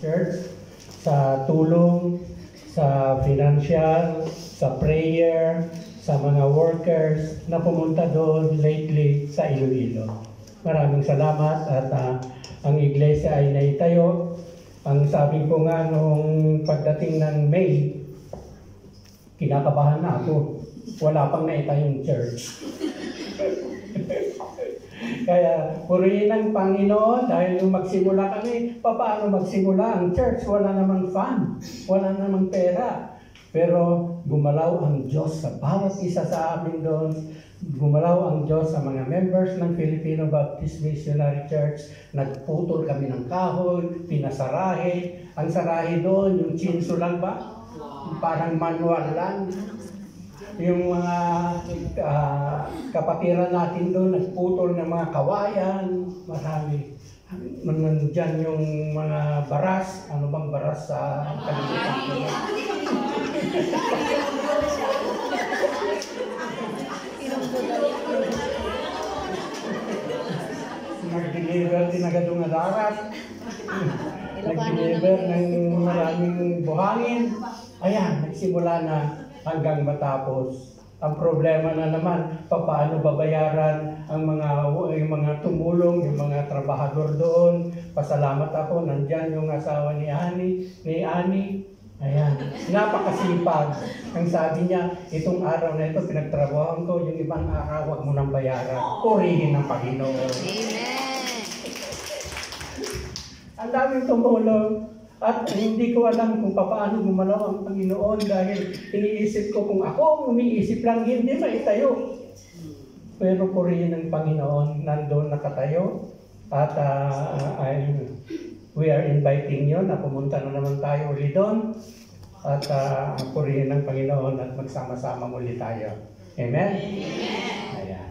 Church, sa tulong, sa financial, sa prayer, sa mga workers na pumunta doon lately sa Iloilo. Maraming salamat at ang iglesia ay naitayo. Ang sabi ko nga nung pagdating ng May, kinakabahan na ako. Wala pang naitayong church. Kaya purihin ng Panginoon dahil nung magsimula kami, paano magsimula ang church? Wala namang fund, wala namang pera. Pero gumalaw ang Diyos sa bawat isa sa amin doon. Gumalaw ang Diyos sa mga members ng Filipino Baptist Missionary Church. Nagputol kami ng kahoy, pinasarahe. Ang sarahe doon, yung chinso lang ba? Parang manual lang. Yung mga kapatiran natin doon, nagputol ng mga kawayan, marami. Nandyan yung mga baras, ano bang baras sa kalimutan ko? Nag-deliver din agad ng darat. Nag-deliver ng maraming buhangin. Ayan, nagsimula na hanggang matapos. Ang problema na naman, paano babayaran ang mga tumulong, yung mga trabahador doon. Pasalamat ako, nandyan yung asawa ni Ani. Ayan, napakasipag. Ang sabi niya, itong araw na ito, pinagtrabahoan ko, yung ibang araw, wag mo nang bayaran. Purihin ng Panginoon. Amen! Ang daming tumulong. At hindi ko alam kung paano gumalaw ang Panginoon dahil iniisip ko kung ako ang umiisip lang, hindi maitayo. Pero purihin ng Panginoon, nandoon nakatayo. At we are inviting you na pumunta na naman tayo ulit doon. At purihin ng Panginoon at magsama-sama muli tayo. Amen? Amen. Ayan.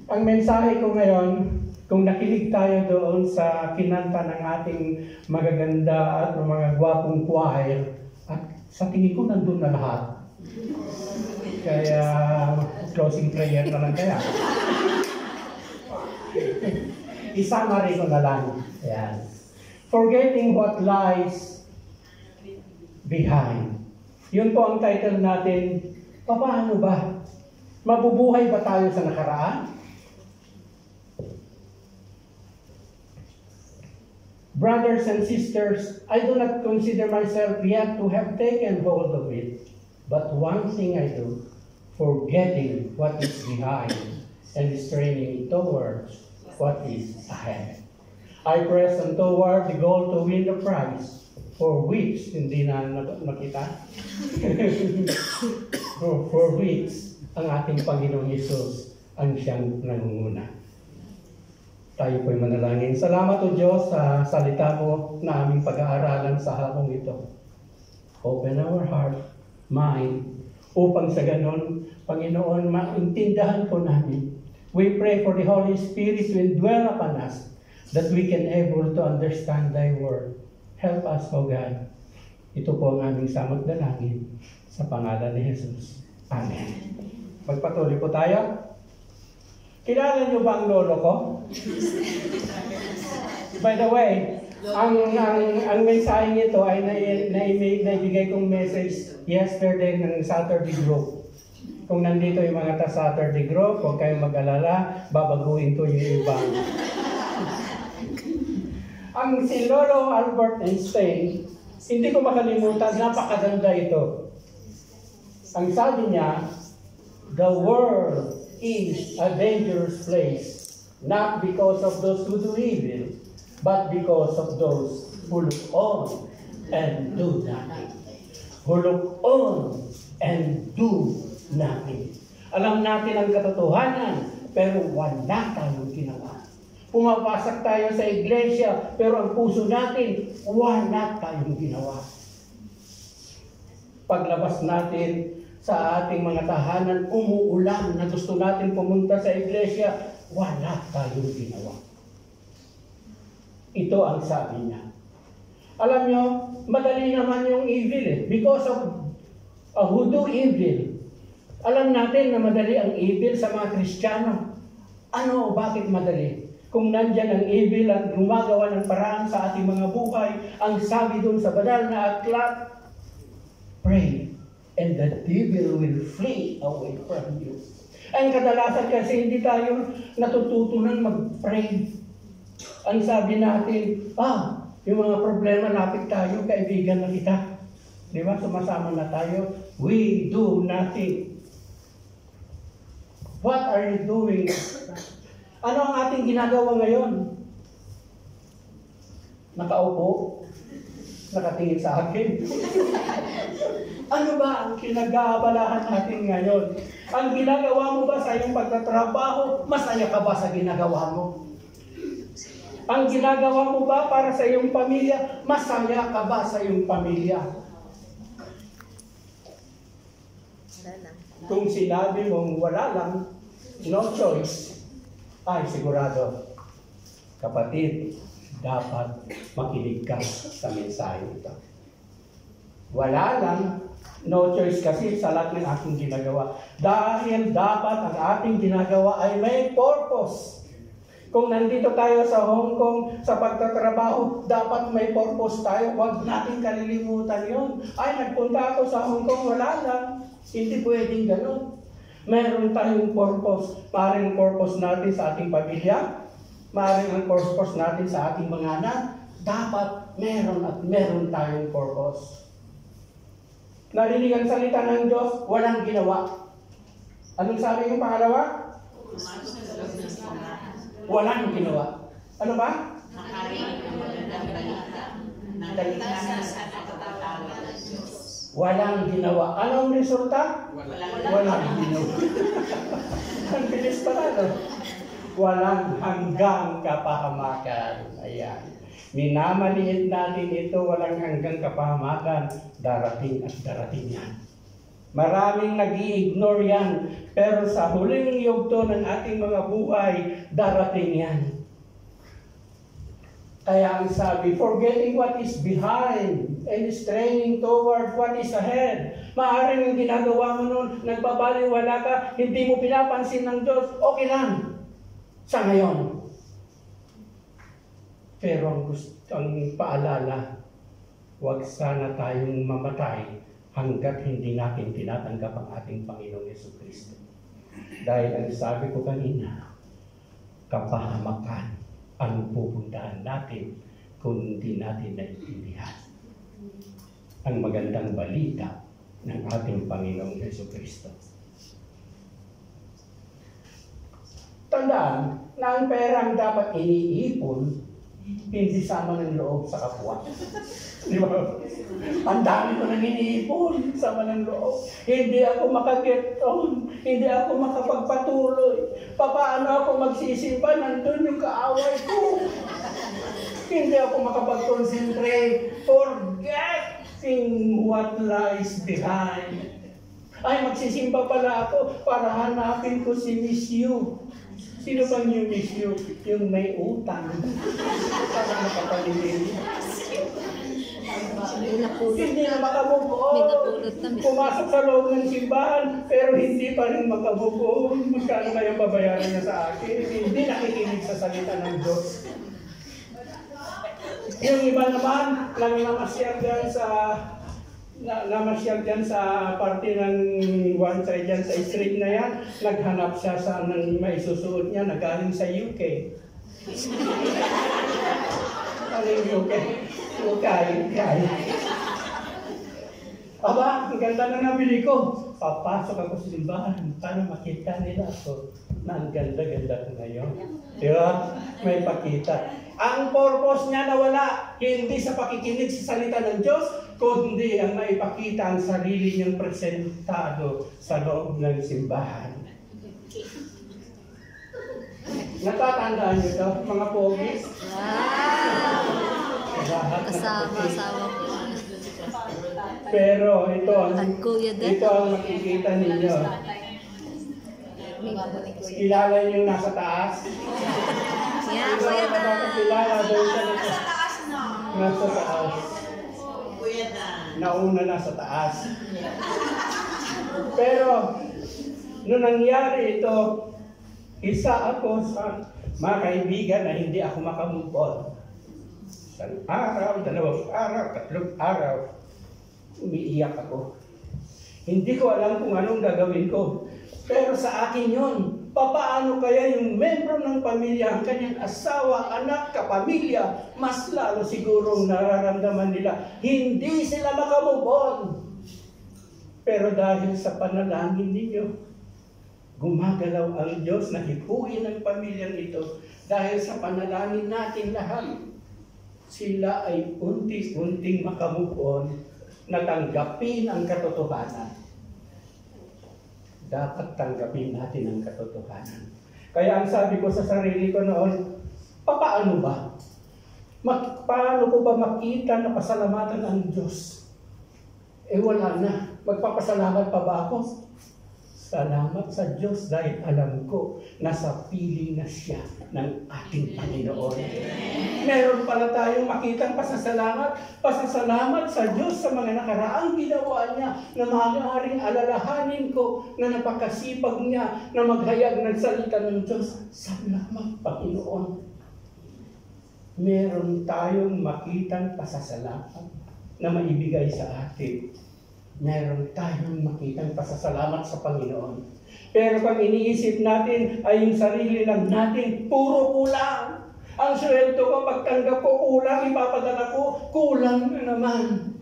Ang mensahe ko ngayon, kung nakinig tayo doon sa kinanta ng ating magaganda at mga gwapong choir, at sa tingin ko nandun na lahat. Kaya closing prayer na lang kaya. Isama rin ko na lang. Ayan. Forgetting what lies behind. Yun po ang title natin. Paano ba? Mabubuhay ba tayo sa nakaraan? Brothers and sisters, I do not consider myself yet to have taken hold of it. But one thing I do, forgetting what is behind and straining towards what is ahead. I press on toward the goal to win the prize, for which, hindi na makita, for which ang ating Panginoong Yesus ang siyang nangunguna. Tayo po'y manalangin. Salamat o Diyos sa salita mo na aming pag-aaralan sa hapong ito. Open our heart, mind, upang sa ganon, Panginoon, maintindahan po namin. We pray for the Holy Spirit to indwell upon us, that we can able to understand Thy Word. Help us, O God. Ito po ang aming samot dalangin sa pangalan ni Jesus. Amen. Magpatuloy po tayo. Kilala niyo ba ang lolo ko? By the way, ang mensahe nito ay naibigay kong message yesterday ng Saturday group. Kung nandito yung mga Saturday group, huwag kayong mag-alala, babaguhin ko yung ibang. Ang si Lolo Albert Einstein, hindi ko makalimutan, napakaganda ito. Ang sabi niya, the world is a dangerous place, not because of those who do evil, but because of those who look on and do nothing. Who look on and do nothing. Alam natin ang katotohanan, pero wala tayong ginawa. Pumapasok tayo sa iglesia, pero ang puso natin, wala tayong ginawa. Paglabas natin sa ating mga tahanan, umuulan na gusto natin pumunta sa iglesia, wala tayong ginawa. Ito ang sabi niya. Alam nyo, madali naman yung evil because of who do evil. Alam natin na madali ang evil sa mga Kristiyano. Ano, bakit madali? Kung nandyan ang evil at gumagawa ng paraan sa ating mga buhay, ang sabi doon sa banal na aklat, pray, and the devil will flee away from you. Ang kadalasan kasi hindi tayo natututunan mag-pray. Ang sabi natin, yung mga problema, lapit tayo, kaibigan na kita. Di ba? Sumasama na tayo. We do nothing. What are you doing? Ano ang ating ginagawa ngayon? Nakaupo? Nakatingin sa akin? Ano ba ang kinag-aabalahan natin ngayon? Ang ginagawa mo ba sa iyong pagtatrabaho? Masaya ka ba sa ginagawa mo? Ang ginagawa mo ba para sa iyong pamilya? Masaya ka ba sa iyong pamilya? Kung sinabi mong wala lang, no choice, ay sigurado, kapatid, dapat makinig ka sa mensahe ito. Wala lang, no choice kasi sa lahat ng ating ginagawa. Dahil dapat ang ating ginagawa ay may purpose. Kung nandito tayo sa Hong Kong, sa pagtatrabaho, dapat may purpose tayo. Huwag natin kalilimutan yun. Ay, nagpunta ako sa Hong Kong, wala lang. Hindi pwedeng ganun. Meron tayong purpose. Maaaring purpose natin sa ating pamilya. Maaaring ang purpose natin sa ating mga anak. Dapat meron tayong purpose. Narinig ang salita ng Diyos, walang ginawa. Anong sabi yung pangalawa? Walang ginawa. Ano ba? Makaring ang magandang balita ng kaligtasan at katatawad ng Diyos. Walang ginawa. Anong resulta? Walang ginawa. Ang bilis pala, no? Walang hanggang kapahamakan. Ayan. Minamaliit natin ito, walang hanggang kapahamakan. Darating at darating yan. Maraming nag-i-ignore yan. Pero sa huling yugto ng ating mga buhay, darating yan. Kaya ang sabi, forgetting what is behind and straining toward what is ahead. Maaaring ang ginagawa mo nun, nagbabaliwala ka, hindi mo pinapansin ng Diyos, okay lang. Sa ngayon. Pero ang paalala, huwag sana tayong mamatay hanggat hindi natin tinatanggap ang ating Panginoong Jesucristo. Dahil ang sabi ko kanina, kapahamakan ang pupuntahan natin kung hindi natin naiintindihan ang magandang balita ng ating Panginoong Jesucristo. Tandaan na ang perang dapat iniipon, hindi sama ng loob sa kapwa. Di ba? Ang dami ko nang iniipon, sama ng loob. Hindi ako makaget on, hindi ako makapagpatuloy. Paano ako magsisimba? Nandun yung kaaway ko. Hindi ako makapag-concentrate. Forgetting what lies behind. Ay, magsisimba pala ako para hanapin ko si Miss You. Sino bang yung Miss You? Yung may utang. Para nakapalitin. Hindi na makamove on. Pumasok sa loob ng simbahan, pero hindi pa rin makamove on. Magkano kayang babayaran niya sa akin? Hindi nakikinig sa salita ng Diyos. Yung iba naman, lang namasyal dyan sa parte ng one side dyan sa street na yan, naghanap siya sa nang may susuot niya na galing sa UK. Ano yung UK? Ukay. Aba, ang ganda na nabili ko. Papasok ako sa simbahan para makita nila ako na ang ganda-ganda ko ngayon. Diba? May pakita. Ang purpose niya nawala, hindi sa pakikinig sa salita ng Diyos, kundi ang maipakita ang sarili niyang presentado sa loob ng simbahan. Natatandaan niyo ito, mga pogis? Kasama ko. Pero ito ang makikita ninyo. Kilala niyo nasa taas? Yeah, kuya Dan. Kilala doon sa nasa taas. Nauna na sa taas. Pero, nung nangyari ito, isa ako mga kaibigan, na hindi ako makamove on. Isang araw, 2 araw, 3 araw, umiiyak ako. Hindi ko alam kung anong gagawin ko. Pero sa akin yun, papaano kaya yung membro ng pamilya, ang kanyang asawa, anak, kapamilya, mas lalo sigurong nararamdaman nila, hindi sila makamove on. Pero dahil sa panalangin ninyo, gumagalaw ang Diyos na hipuin ang pamilyang ito. Dahil sa panalangin natin lahat, sila ay unti-unting makamove on, natanggapin ang katotohanan. Dapat tanggapin natin ang katotohanan. Kaya ang sabi ko sa sarili ko noon, paano ba? Paano ko ba makita na pasalamatan ang Diyos? Wala na. Magpapasalamat pa ba ako? Salamat sa Diyos dahil alam ko na sa piling na siya ng ating Panginoon. Meron pala tayong makitang pasasalamat sa Diyos sa mga nakaraang ginawa niya na maaaring alalahanin ko na napakasipag niya na maghayag ng salita ng Diyos. Salamat, Panginoon. Meron tayong makitang pasasalamat na maibigay sa atin. Meron tayong makitang pasasalamat sa Panginoon. Pero pag iniisip natin ay yung sarili lang natin, puro kulang. Ang sweldo ko, pagtanggap ko, kulang. Ipapadala ko, kulang na naman.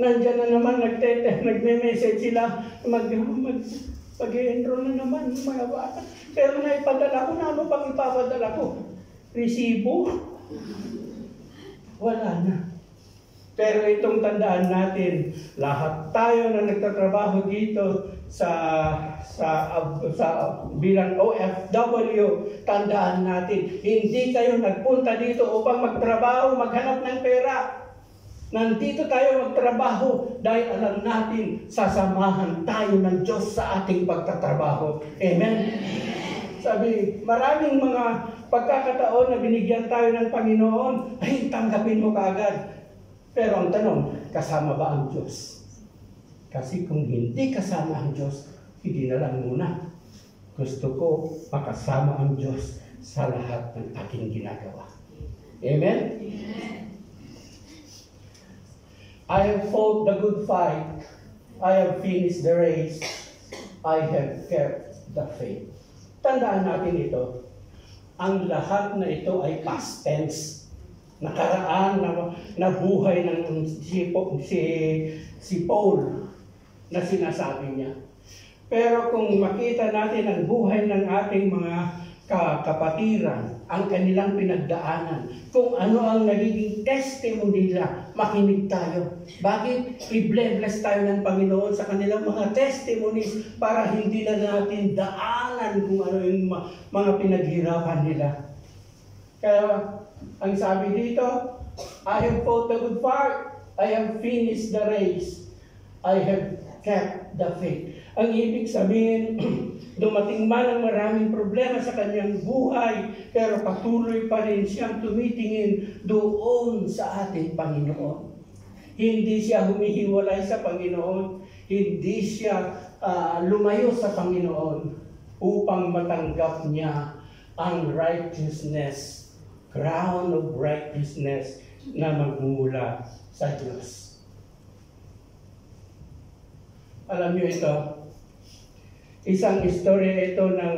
Nandiyan na naman, nagme-message sila, mag-enroll na naman yung mga bata. Pero naipadala ko, na ano pang ipapadala ko? Resibo? Wala na. Pero itong tandaan natin, lahat tayo na nagtatrabaho dito sa bilang OFW, tandaan natin, hindi tayo nagpunta dito upang magtrabaho, maghanap ng pera. Nandito tayo magtrabaho dahil alam natin, sasamahan tayo ng Diyos sa ating pagtatrabaho. Amen? Sabi, maraming mga pagkakataon na binigyan tayo ng Panginoon, ay tanggapin mo kaagad. Pero ang tanong, kasama ba ang Diyos? Kasi kung hindi kasama ang Diyos, hindi na lang muna. Gusto ko makasama ang Diyos sa lahat ng aking ginagawa. Amen? Amen. I have fought the good fight. I have finished the race. I have kept the faith. Tandaan natin ito. Ang lahat na ito ay past tense. Nakaraan na buhay ng si Paul na sinasabi niya. Pero kung makita natin ang buhay ng ating mga kapatiran, ang kanilang pinagdaanan, kung ano ang nagiging testimony nila, makinig tayo. Bakit? I-bless tayo ng Panginoon sa kanilang mga testimonies para hindi na natin daanan kung ano yung mga pinaghirapan nila. Kaya ang sabi dito, I have fought the good fight, I have finished the race, I have kept the faith. Ang ibig sabihin, dumating man ang maraming problema sa kanyang buhay, pero patuloy pa rin siyang tumitingin doon sa ating Panginoon. Hindi siya humihiwalay sa Panginoon, hindi siya lumayo sa Panginoon upang matanggap niya ang righteousness, crown of righteousness na magmula sa Diyos. Alam niyo ito, isang istorya ito ng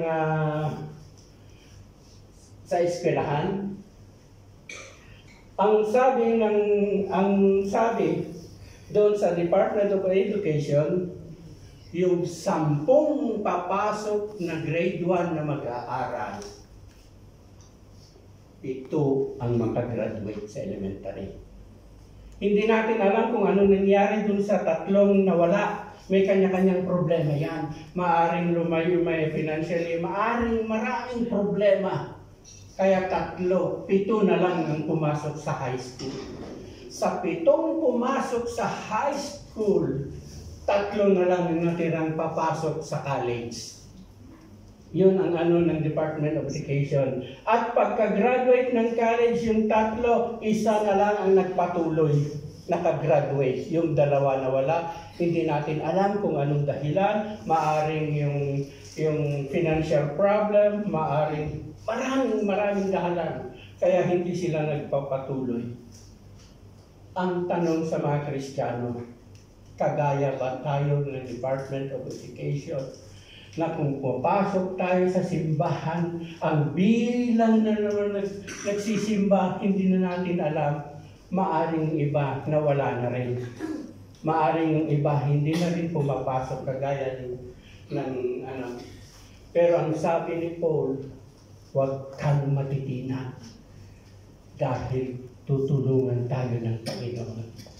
sa eskwelahan. Ang sabi doon sa Department of Education, yung 10 papasok na grade 1 na mag-aaral, ito ang makagraduate sa elementary. Hindi natin alam kung ano nangyari dun sa 3 nawala. May kanya-kanyang problema yan. Maaring lumayo, may financially, maaring maraming problema. Kaya 7 na lang ang pumasok sa high school. Sa 7 pumasok sa high school, 3 na lang ang natirang papasok sa college. Yun ang ng Department of Education. At pagka-graduate ng college, yung 3, isa na lang ang nagpatuloy, nakagraduate. Yung 2 na wala, hindi natin alam kung anong dahilan. Maaring yung financial problem, maaring Maraming dahilan. Kaya hindi sila nagpapatuloy. Ang tanong sa mga Kristiyano, kagaya ba tayo ng Department of Education na kung pumapasok tayo sa simbahan, ang bilang na naman nagsisimba, hindi na natin alam, maaring iba na wala na rin. Maaring yung iba hindi na rin pumapasok kagaya ng ano. Pero ang sabi ni Paul, huwag kang matitina dahil tutulungan tayo ng Panginoon.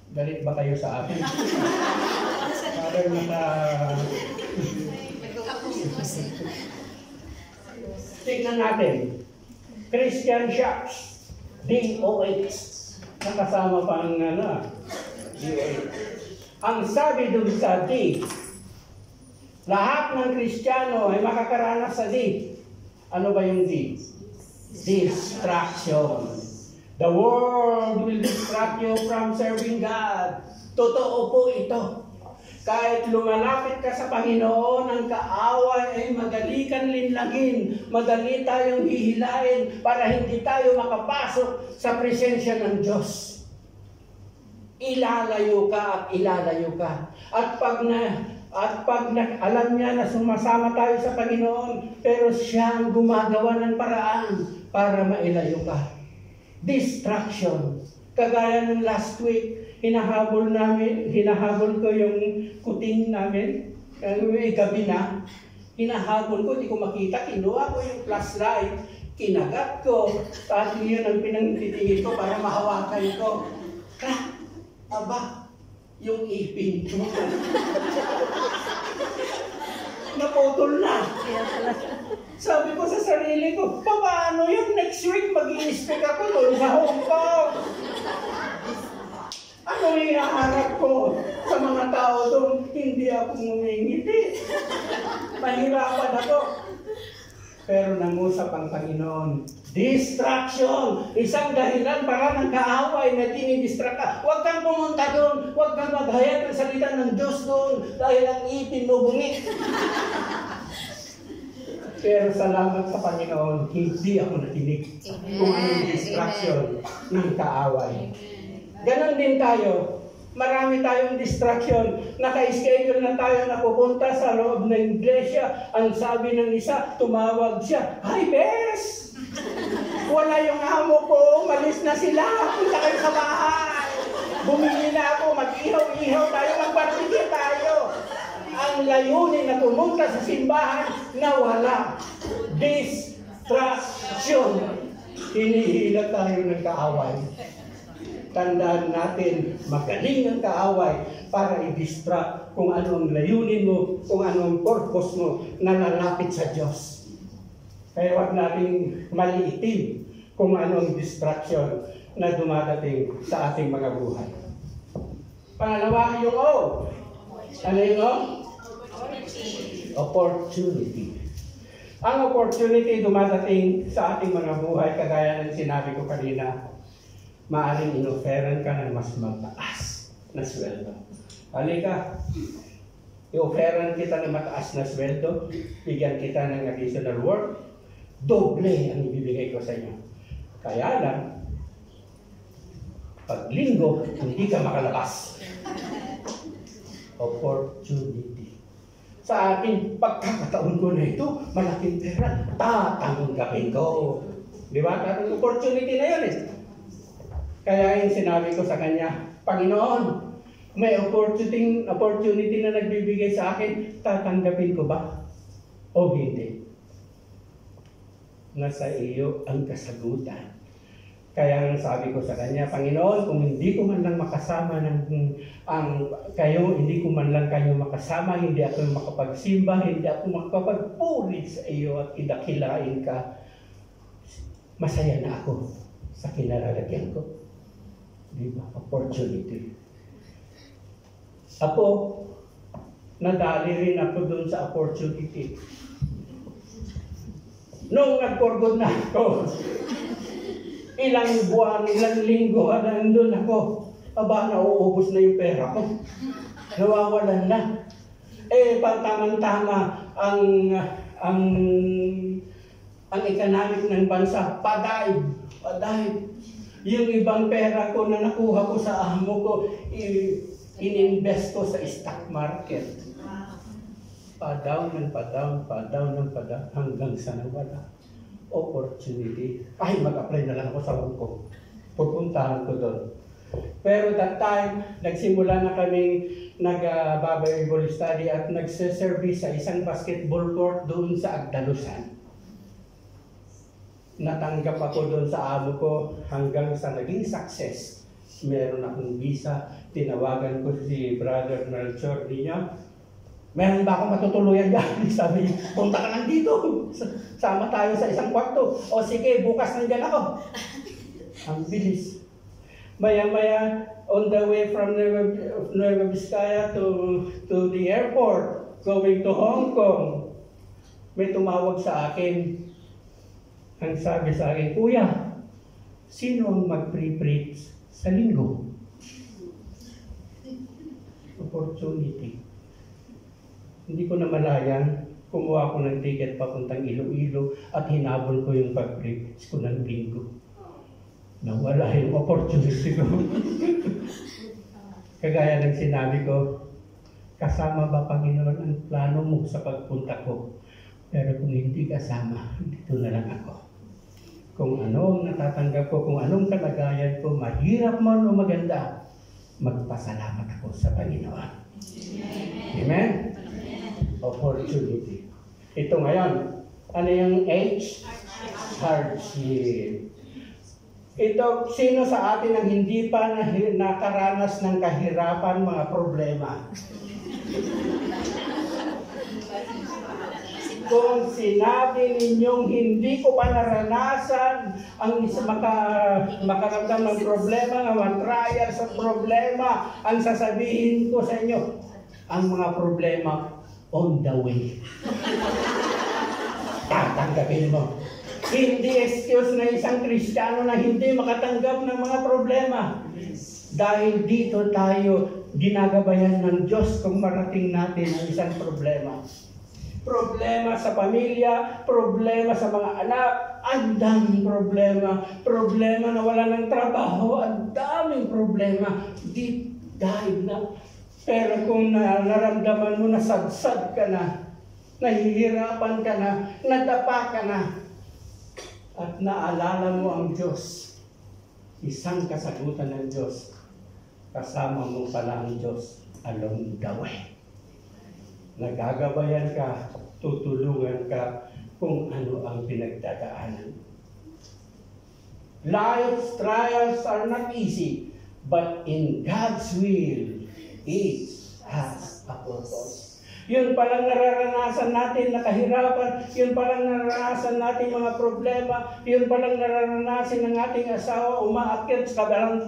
Galit ba kayo sa akin? Parang tingnan natin. Christian Shops, DOH. Nakasama pa ang DOH. Ang sabi dun sa D, lahat ng Kristiyano ay makakaranas sa D. Ano ba yung D? Distraction. The world will distract you from serving God. Totoo po ito. Kahit lumalapit ka sa Panginoon, ang kaaway ay madali kang linlagin. Madali tayong hihilain para hindi tayo makapasok sa presensya ng Diyos. Ilalayo ka at ilalayo ka. At pag alam niya na sumasama tayo sa Panginoon, pero siya ang gumagawa ng paraan para mailayo ka. Distraction. Kagaya ng last week, hinahabol ko yung kuting namin, gabi na, hinahabol ko, hindi ko makita, kinuha ko yung flashlight, kinagat ko, at yun ang pinangtitingin ko para mahawakan ko. Aba, yung ipin ko. Naputol na. Sabi ko sa sarili ko, paano yung next week mag-i-expect ako doon sa Hong Kong? Ano yung hinaharap ko sa mga tao doon? Hindi ako ngumingiti. Mahirapan ako. Pero nangusap ang Panginoon. Distraction! Isang dahilan para ng kaaway na dinidistract ka. Huwag kang pumunta doon. Huwag kang maghayag ng salita ng Diyos doon dahil ang ipin mo bungit. Pero salamat sa Panginoon, hindi ako natinig kung anong distraction ng kaaway. Ganon din tayo. Marami tayong distraction. Naka-schedule na tayo na pupunta sa loob ng iglesia. Ang sabi ng isa, tumawag siya, "Hi, Bes! Wala yung amo ko, malis na sila. Punta kayo sa bahay. Bumili na ako, mag-ihaw-ihaw tayo, mag-barbecue tayo." Ang layunin na pumunta sa simbahan na wala. Distraction. Hinihila tayo ng kaaway. Tandaan natin, magaling ang kaaway para i-distract kung ano ang layunin mo, kung ano ang purpose mo na lalapit sa Diyos. Kaya huwag nating maliitin kung ano ang distraction na dumadating sa ating mga buhay. Pangalawa, yung O. Ano yung O? Opportunity. Ang opportunity dumadating sa ating mga buhay, kagaya ng sinabi ko kanina, maaaring inoferan ka ng mas mataas na sweldo. Halika, i-offeran kita ng mataas na sweldo, bigyan kita ng additional work, doble ang ibibigay ko sa inyo. Kaya lang, pag linggo, hindi ka makalabas. Opportunity. Sa akin, pagkakataon ko na ito, malaking pera, tatanggapin ko. Di ba? Tatang opportunity na yun eh. Kaya yung sinabi ko sa kanya, Panginoon, may opportunity na nagbibigay sa akin, tatanggapin ko ba? O hindi? Nasa iyo ang kasagutan. Kaya sabi ko sa kanya, Panginoon, kung hindi ko man lang makasama hindi ko man lang kayo makasama, hindi ako makapagsimba, hindi ako makapagpuri sa iyo at idakilain ka, masaya na ako sa kinalalagyan ko. Diba? Opportunity. Ako, nadali rin ako doon sa opportunity. Nung nagpurgod na ako, ilang buwan, ilang linggo, nandun ako, aba, nauubos na yung pera ko. Nawawalan na. Pagtamang-tama, ang ang ang economic ng bansa padive. Yung ibang pera ko na nakuha ko sa amo ko, ininvest ko sa stock market. Pa-down hanggang sa nawala. Opportunity. Ay, mag-apply na lang ako sa Hong Kong. Pupuntahan ko doon. Pero that time, nagsimula na kaming nag-Bible study at nagsiservice sa isang basketball court doon sa Agdalusan. Natanggap ako doon sa amo ko hanggang sa naging success. Meron akong visa, tinawagan ko si Brother Melchor niya. Meron ba akong matutuluyan dyan? Sabi niya, punta ka lang dito. Sama tayo sa isang kwarto. O sige, bukas nandyan ako. Ang bilis. Maya-maya, on the way from Nueva Vizcaya to the airport, going to Hong Kong, may tumawag sa akin. Ang sabi sa akin, Kuya, sino ang mag-pre-preach sa linggo? Opportunity. Hindi ko na malayan, kumuha ko ng ticket papuntang Iloilo at hinabol ko yung pag-preach ko ng linggo. Nawala yung opportunity ko. Kagaya ng sinabi ko, kasama ba Panginoon ang plano mo sa pagpunta ko? Pero kung hindi kasama, dito na lang ako. Kung ano ang natatanggap ko, kung anong kalagayan ko, mahirap man o maganda, magpasalamat ako sa Panginoon. Amen? Opportunity. Ito ngayon, ano yung H? Hardship. Ito, sino sa atin ang hindi pa nakaranas ng kahirapan, mga problema? Kung sinabi ninyong hindi ko pa naranasan ang makaramdam ng problema, ang trial sa problema, ang sasabihin ko sa inyo, ang mga problema on the way. Tatanggapin mo. Hindi excuse na isang Kristiyano na hindi makatanggap ng mga problema. Dahil dito tayo ginagabayan ng Diyos kung marating natin ang isang problema. Problema sa pamilya, problema sa mga anak, ang daming problema. Problema na wala ng trabaho, ang daming problema. Deep dive na. Pero kung naramdaman mo na sadsad ka na, nahihirapan ka na, nadapa ka na, at naalala mo ang Diyos, isang kasagutan ng Diyos, kasama mo pala ang Diyos along the way. Nagagabayan ka, tutulungan ka kung ano ang pinagdadaanan. Life's trials are not easy, but in God's will, each has a purpose. Yun palang nararanasan natin na kahirapan, yun palang nararanasan natin mga problema, yun palang nararanasan ng ating asawa umaakyat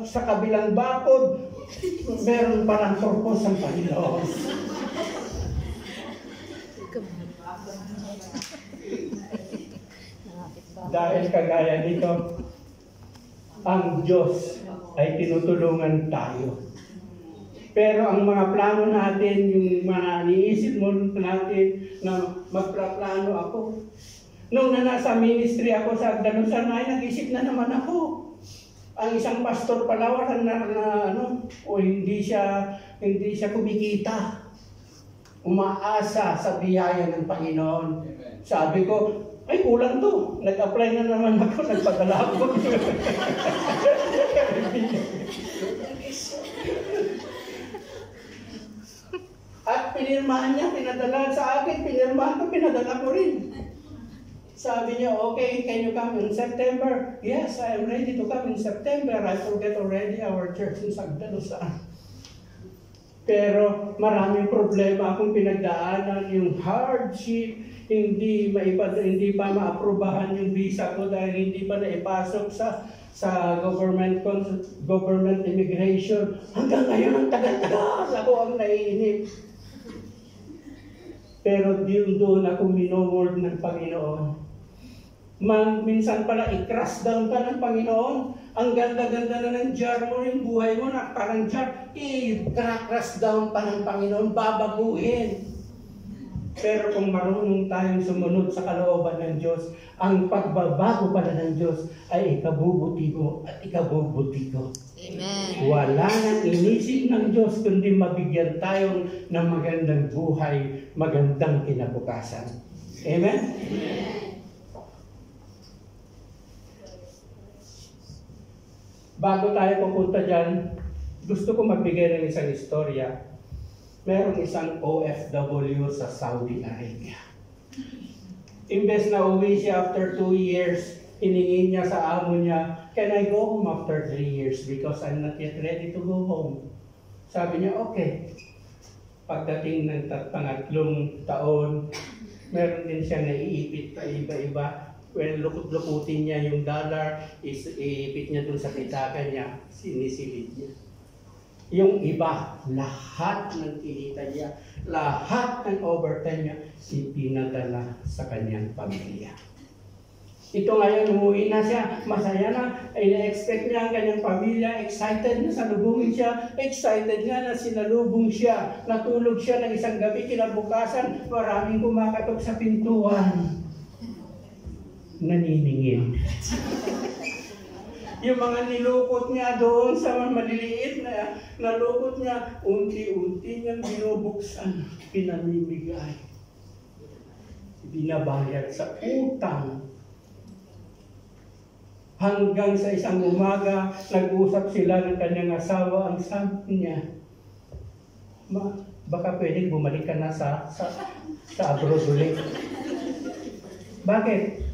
sa kabilang bakod, meron palang purpose ang Panginoon. Dahil kagaya nito, ang Diyos ay tinutulungan tayo. Pero ang mga plano natin, yung mga iniisip mo natin na magplaplano ako. Nung nasa ministry ako sa Agdalusan, ay nag-isip na naman ako. Ang isang pastor pala, hindi siya kumikita. Umaasa sa biyaya ng Panginoon. Sabi ko, ay kulang to. Nag-apply na naman ako, nagpadala ako. At pinirmahan niya, pinadala sa akin, pinirmahan ko, pinadala ko rin. Sabi niya, okay, can you come in September? Yes, I am ready to come in September. I forget already our church in Sagdalusan. Pero maraming problema akong pinagdaanan, yung hardship, hindi pa maaprubahan yung visa ko dahil hindi pa naipasok sa government immigration. Hanggang ngayon ang tagal-tagal ako ang naiinip. Pero doon ako minoword ng Panginoon. Minsan pala i-crash down ka ng Panginoon. Ang ganda-ganda na ng jar mo, yung buhay mo na parang jar, i-crash down pa ng Panginoon, babaguhin. Pero kung marunong tayong sumunod sa kalooban ng Diyos, ang pagbabago pala ng Diyos ay ikabubuti ko at ikabubuti ko. Amen. Wala nang inisip ng Diyos kundi mabigyan tayo ng magandang buhay, magandang kinabukasan. Amen? Bago tayo pupunta dyan, gusto ko magbigay ng isang istorya. Merong isang OFW sa Saudi Arabia. Imbes na uwi siya after 2 years, hiningin niya sa amo niya, "Can I go home after 3 years because I'm not yet ready to go home?" Sabi niya, "Okay." Pagdating ng pangatlong taon, meron din siya naiipit pa iba-iba. When lukut-lukutin niya yung dollar, iipit niya dun sa pitaka niya, sinisilid niya. Yung iba, lahat ng kinita niya, lahat ng overtime niya, ipinadala sa kanyang pamilya. Ito ngayon, umuwi na siya, masaya na, ina-expect niya ang kanyang pamilya, excited na salubungin siya, excited nga na sinalubong siya, natulog siya ng isang gabi, kinabukasan, maraming kumakatok sa pintuan. Naniningil. Yung mga nilukot niya doon sa maliliit na nalukot niya, unti-unti niyang binubuksan, pinamimigay. Binabayad sa utang. Hanggang sa isang umaga, nag-usap sila ng kanyang asawa, ang sabi niya, baka pwedeng bumalik ka na sa abroad ulit. Bakit?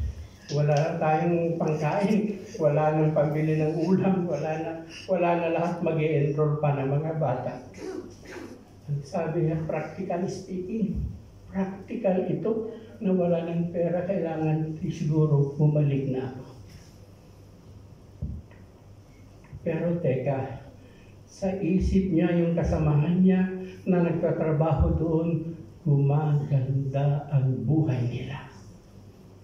Wala tayong pangkain, wala nang pambili ng ulam, wala na lahat, mag-e-enroll pa ng mga bata. Sabi niya, practically speaking, practical ito, na wala ng pera, kailangan siguro bumalik na ako. Pero teka, sa isip niya yung kasamahan niya na nagtatrabaho doon, gumaganda ang buhay nila.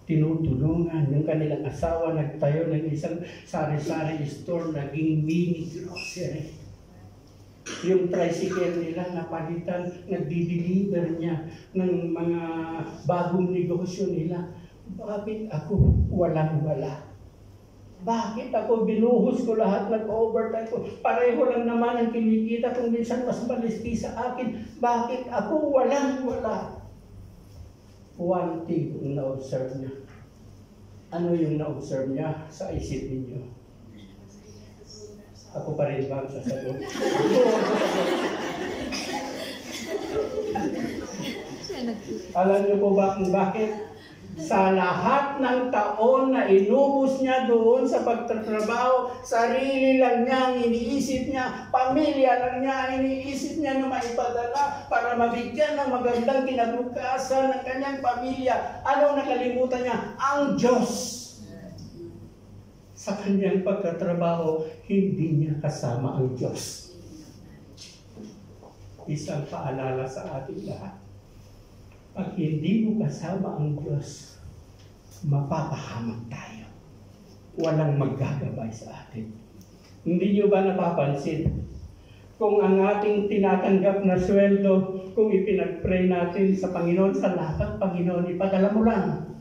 Tinutulungan yung kanilang asawa, nagtayo ng isang sari-sari store, naging mini grocery. Yung tricycle nila napalitan, nagdi-deliver niya ng mga bagong negosyo nila. Bakit ako walang-wala? Bakit ako binuhos ko lahat ng overtime ko? Pareho lang naman ang kinikita kung minsan mas maliski sa akin. Bakit ako walang-wala? One thing yung na-observe niya. Ano yung na-observe niya sa isip ninyo? Ako pa rin ba ang sasagot? Alam niyo po ba kung bakit? Sa lahat ng taon na inubos niya doon sa pagtatrabaho, sarili lang niya ang iniisip niya, pamilya lang niya ang iniisip niya na maipadala para mabigyan ng magandang kinabukasan ng kanyang pamilya. Anong nakalimutan niya? Ang Diyos. Sa kanyang pagtatrabaho, hindi niya kasama ang Diyos. Isang paalala sa ating lahat. Pag hindi mo kasama ang Diyos, mapapahamak tayo. Walang maggagabay sa atin. Hindi nyo ba napapansin? Kung ang ating tinatanggap na sweldo, kung ipinag-pray natin sa Panginoon, sa lahat, Panginoon, ipadala mo lang.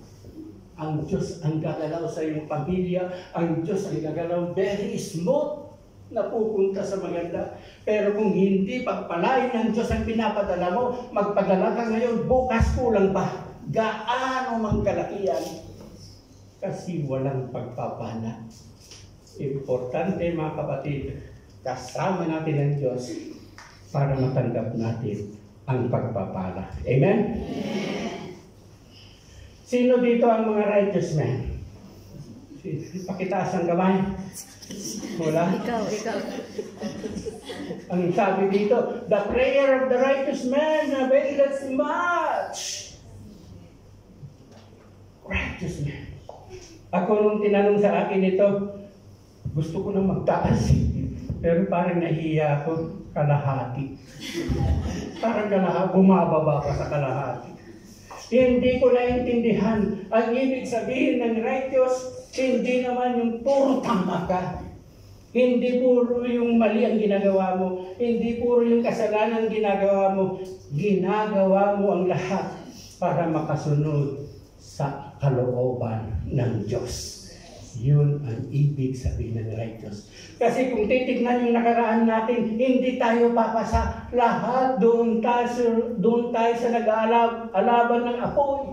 Ang Diyos ang gagalaw sa iyong pamilya, ang Diyos ang gagalaw very smooth na pupunta sa maganda. Pero kung hindi pagpalain ng Diyos ang pinapadala mo, magpadala ka ngayon, bukas kulang pa. Gaano mang kalakihan. Kasi walang pagpapala. Importante mga kapatid, kasama natin ang Diyos para matanggap natin ang pagpapala. Amen? Sino dito ang mga righteous men? Pakitaas ang kamay. Wala? Ikaw. Ang sabi dito, the prayer of the righteous man availeth much. Righteous man. Ako nung tinanong sa akin ito, gusto ko nang magtaas. Pero parang nahiya ako, kalahati. Parang kalahati, bumababa pa sa kalahati. Hindi ko naintindihan. Ang ibig sabihin ng righteous, hindi naman yung puro tama ka. Hindi puro yung mali ang ginagawa mo. Hindi puro yung kasalanan ang ginagawa mo. Ginagawa mo ang lahat para makasunod sa kalooban ng Diyos. Yun ang ibig sabihin ng righteous. Kasi kung titignan yung nakaraan natin, hindi tayo papasa. Lahat doon tayo sa nag-aalaban ng apoy.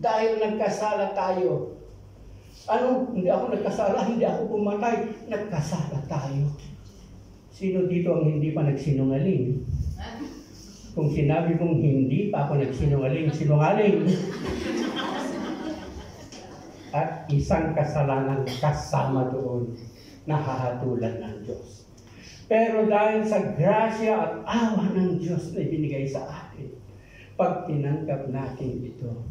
Dahil nagkasala tayo. Ano? Hindi ako nagkasala, hindi ako pumatay. Nagkasala tayo. Sino dito ang hindi pa nagsinungaling? Kung sinabi mong hindi pa ako nagsinungaling, sinungaling. At isang kasalanan kasama doon na hahatulan ng Diyos. Pero dahil sa grasya at awa ng Diyos na ibinigay sa atin, pag tinanggap natin ito,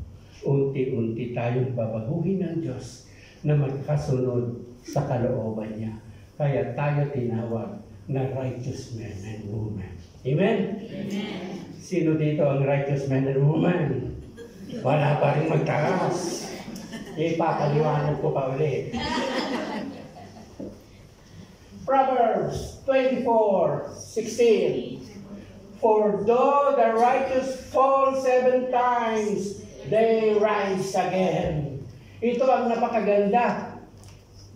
unti-unti tayong babaguhin ng Diyos na magkasunod sa kalooban niya. Kaya tayo tinawag na righteous men and women. Amen? Amen. Sino dito ang righteous men and women? Wala pa rin magtakas. Ipapaliwanag ko pa ulit. Proverbs 24:16. For though the righteous fall 7 times, they rise again. Ito ang napakaganda.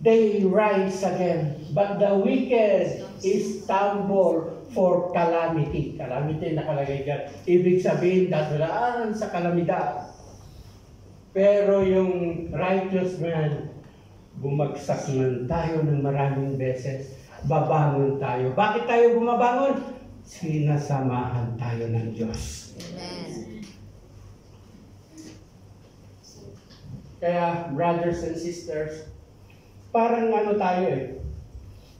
They rise again. But the wicked is stumble for calamity. Calamity nakalagay dyan. Ibig sabihin, dadaan sa kalamidad. Pero yung righteous man, bumagsak man tayo ng maraming beses, babangon tayo. Bakit tayo bumabangon? Sinasamahan tayo ng Diyos. Amen. Kaya, brothers and sisters, parang ano tayo eh.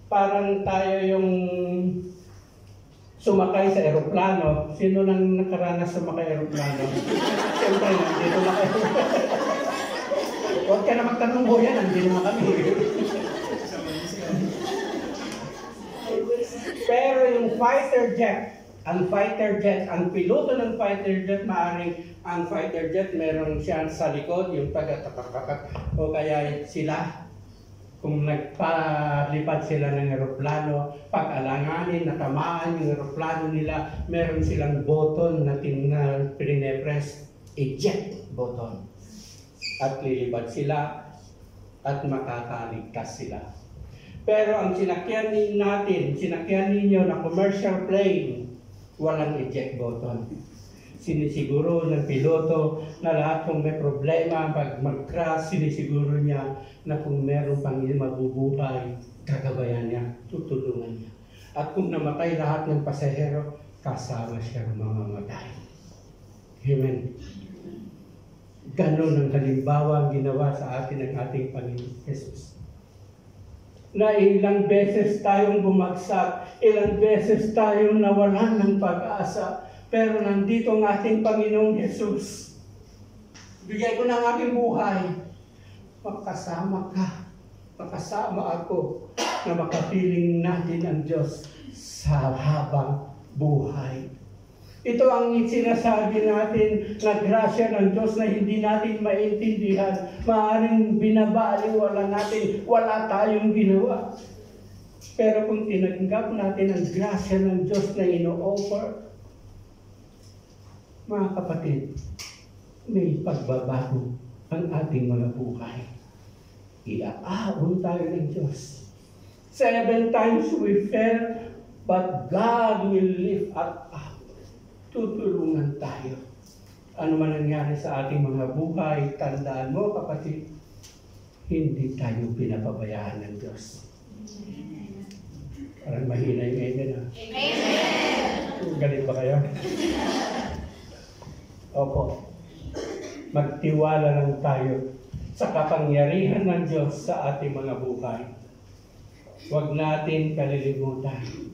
Parang tayo yung sumakay sa eroplano. Sino nang nakaranas sumakay eroplano? Siyempre, nandito na kayo. Huwag ka na magtanong mo yan, nandito na kami. Pero yung fighter jet, ang piloto ng fighter jet, maaaring ang fighter jet, meron siya sa likod, yung taga-takak-takak, o kaya sila, kung nagpalipad sila ng eroplano, pag-alanganin, natamaan yung eroplano nila, meron silang button na pinipress, eject button. At lilipad sila at makakaligtas sila. Pero ang sinakyan ninyo na commercial plane, walang eject button. Sinisiguro ng piloto na lahat kung may problema, pag mag-crash, sinisiguro niya na kung meron pang mabubuhay, gagabayan niya, tutulungan niya. At kung namatay lahat ng pasahero, kasama siya ng mamamatay. Amen. Ganon ang halimbawa ang ginawa sa atin ng ating Panginoon Jesus. Na ilang beses tayong bumagsak, ilang beses tayong nawalan ng pag-asa, pero nandito ang ating Panginoong Jesus. Bigay ko na ang aking buhay. Makasama ka, makasama ako, na makapiling natin ang Diyos sa habang buhay. Ito ang sinasabi natin na grasya ng Diyos na hindi natin maintindihan. Maaaring binabaliwala natin, wala tayong ginawa. Pero kung tinanggap natin ang grasya ng Diyos na ino-offer, mga kapatid, may pagbabago ang ating mga buhay. Iaahon tayo ng Diyos. 7 times we fell, but God will lift us up. Tutulungan tayo. Ano man nangyari sa ating mga buhay, tandaan mo kapatid, hindi tayo pinapabayaan ng Diyos. Parang mahina yung amen ha? Amen! Galit ba kayo? Opo. Magtiwala lang tayo sa kapangyarihan ng Diyos sa ating mga buhay. Huwag natin kalilimutan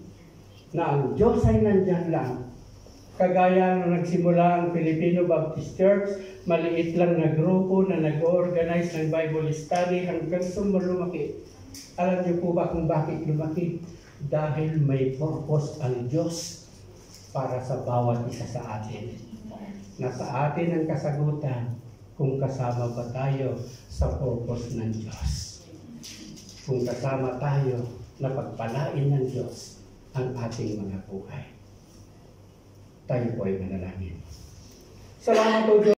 na ang Diyos ay nandyan lang. Kagaya nung nagsimula ang Filipino Baptist Church, maliit lang na grupo na nag-organize ng Bible study hanggang lumaki. Alam niyo po ba kung bakit lumaki? Dahil may purpose ang Diyos para sa bawat isa sa atin. Nasa atin ang kasagutan kung kasama ba tayo sa purpose ng Diyos. Kung kasama tayo na pagpalain ng Diyos ang ating mga buhay. Tayo po ay manalangin. Salamat o Diyos.